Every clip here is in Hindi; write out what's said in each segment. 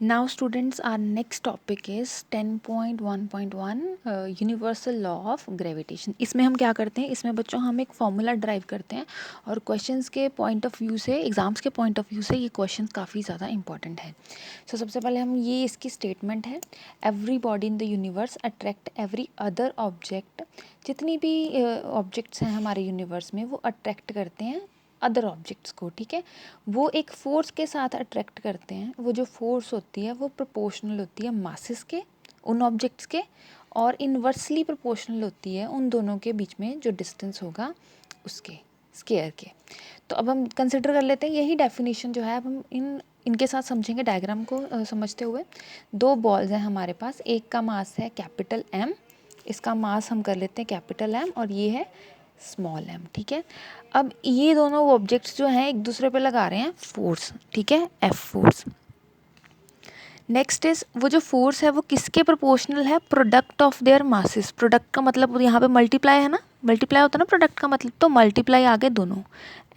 Now students, our next topic is 10.1.1 universal law of gravitation. इसमें हम क्या करते हैं, इसमें बच्चों हम एक फॉर्मूला ड्राइव करते हैं और क्वेश्चंस के पॉइंट ऑफ व्यू से, एग्जाम्स के पॉइंट ऑफ व्यू से ये क्वेश्चंस काफ़ी ज़्यादा इंपॉर्टेंट है। सबसे पहले हम ये इसकी स्टेटमेंट है, every body in the universe attract every other object. जितनी भी ऑब्जेक्ट्स हैं हमारे यूनिवर्स में वो अट्रैक्ट करते हैं अदर ऑब्जेक्ट्स को, ठीक है। वो एक फोर्स के साथ अट्रैक्ट करते हैं। वो जो फोर्स होती है वो प्रोपोर्शनल होती है मासेस के, उन ऑब्जेक्ट्स के, और इन्वर्सली प्रोपोर्शनल होती है उन दोनों के बीच में जो डिस्टेंस होगा उसके, स्केयर के। तो अब हम कंसिडर कर लेते हैं यही डेफिनेशन जो है। अब हम इनके साथ समझेंगे डायग्राम को समझते हुए। दो बॉल्स हैं हमारे पास, एक का मास है कैपिटल एम, इसका मास हम कर लेते हैं कैपिटल एम, और ये है स्मॉल एम, ठीक है। अब ये दोनों ऑब्जेक्ट्स जो हैं एक दूसरे पे लगा रहे हैं फोर्स, ठीक है, एफ फोर्स। नेक्स्ट इज, वो जो फोर्स है वो किसके प्रोपोर्शनल है, product of their masses. Product का मतलब यहाँ पे मल्टीप्लाई है ना, मल्टीप्लाई होता है ना प्रोडक्ट का मतलब, तो मल्टीप्लाई आ गए दोनों,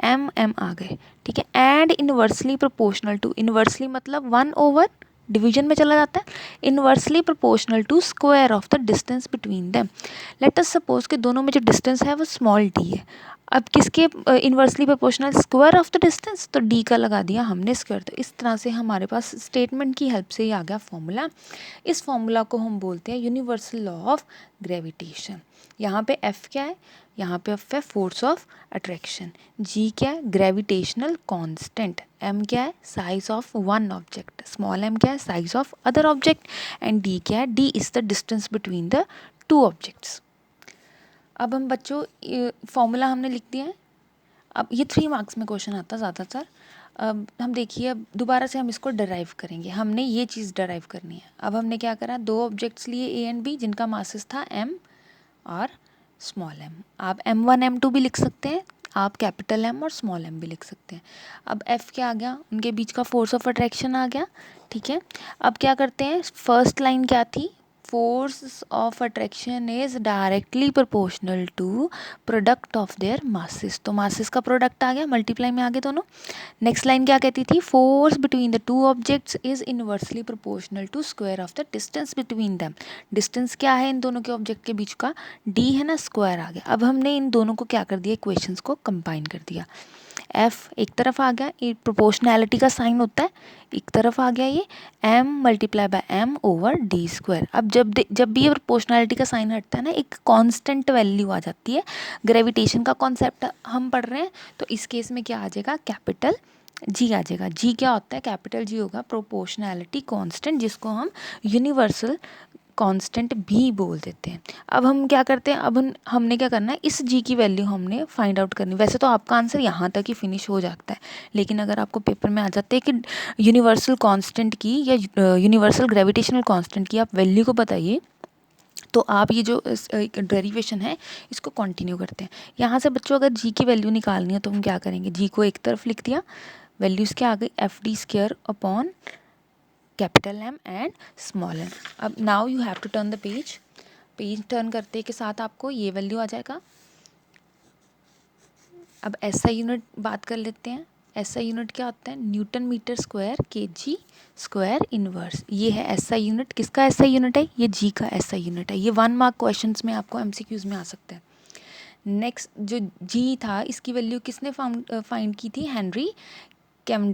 एम एम आ गए, ठीक है। And inversely proportional to, inversely मतलब 1/, डिवीजन में चला जाता है, inversely proportional to square of the distance between them. Let us suppose कि दोनों में जो डिस्टेंस है वो स्मॉल डी है। अब किसके inversely proportional, square of the distance, तो डी का लगा दिया हमने स्क्वायर। तो इस तरह से हमारे पास स्टेटमेंट की हेल्प से ही आ गया फॉर्मूला। इस फॉर्मूला को हम बोलते हैं यूनिवर्सल लॉ ऑफ ग्रेविटेशन। यहाँ पे एफ क्या है, यहाँ पे एफ है फोर्स ऑफ अट्रैक्शन, जी क्या है ग्रेविटेशनल कांस्टेंट, एम क्या है size of one object, small M क्या है size of other object, and D क्या है, D is the distance between the two objects. अब हम बच्चों फॉर्मूला हमने लिख दिया है। अब ये 3 मार्क्स में क्वेश्चन आता है ज़्यादातर। अब हम देखिए, अब दोबारा से हम इसको डराइव करेंगे। हमने ये चीज़ डराइव करनी है। अब हमने क्या करा, दो ऑब्जेक्ट्स लिए ए एंड बी, जिनका मासेस था एम और स्मॉल एम। आप M1 M2 भी लिख सकते हैं, आप कैपिटल एम और स्मॉल एम भी लिख सकते हैं। अब एफ क्या आ गया, उनके बीच का फोर्स ऑफ अट्रैक्शन आ गया, ठीक है। अब क्या करते हैं, फर्स्ट लाइन क्या थी, force of attraction is directly proportional to product of their masses. तो मासेस का प्रोडक्ट आ गया, मल्टीप्लाई में आ गए दोनों। नेक्स्ट लाइन क्या कहती थी, force between the two objects is inversely proportional to square of the distance between them. Distance क्या है इन दोनों के ऑब्जेक्ट के बीच का, डी है ना, स्क्वायर आ गया। अब हमने इन दोनों को क्या कर दिया, इक्वेशंस को कंबाइन कर दिया। एफ एक तरफ आ गया, ये प्रोपोर्शनैलिटी का साइन होता है, एक तरफ आ गया ये M multiply by M over D square. अब जब भी ये प्रोपोर्शनैलिटी का साइन हटता है ना, एक कांस्टेंट वैल्यू आ जाती है। ग्रेविटेशन का कॉन्सेप्ट हम पढ़ रहे हैं, तो इस केस में क्या आ जाएगा, कैपिटल जी आ जाएगा। जी क्या होता है, कैपिटल जी होगा प्रोपोर्शनैलिटी कांस्टेंट, जिसको हम यूनिवर्सल कांस्टेंट भी बोल देते हैं। अब हम क्या करते हैं, अब हमने क्या करना है, इस जी की वैल्यू हमने फाइंड आउट करनी। वैसे तो आपका आंसर यहाँ तक ही फिनिश हो जाता है, लेकिन अगर आपको पेपर में आ जाते हैं कि यूनिवर्सल कांस्टेंट की या यूनिवर्सल ग्रेविटेशनल कांस्टेंट की आप वैल्यू को बताइए, तो आप ये जो डेरिवेशन है इसको कंटिन्यू करते हैं। यहाँ से बच्चों अगर जी की वैल्यू निकालनी है तो हम क्या करेंगे, जी को एक तरफ लिख दिया, वैल्यूज़ क्या आ गई, F D square upon capital M and small M. अब now you have to turn the page, page turn करते के साथ आपको ये वैल्यू आ जाएगा। अब एसआई यूनिट बात कर लेते हैं। एसआई यूनिट क्या होता है, न्यूटन मीटर स्क्वायर के जी स्क्वायर इनवर्स। ये है एसआई यूनिट। किसका एसआई यूनिट है, ये जी का एसआई यूनिट है। ये 1 मार्क क्वेश्चंस में आपको एमसीक्यूज में आ सकता है। नेक्स्ट जो जी था, इसकी वैल्यू किसने फाइंड की थी, हेनरी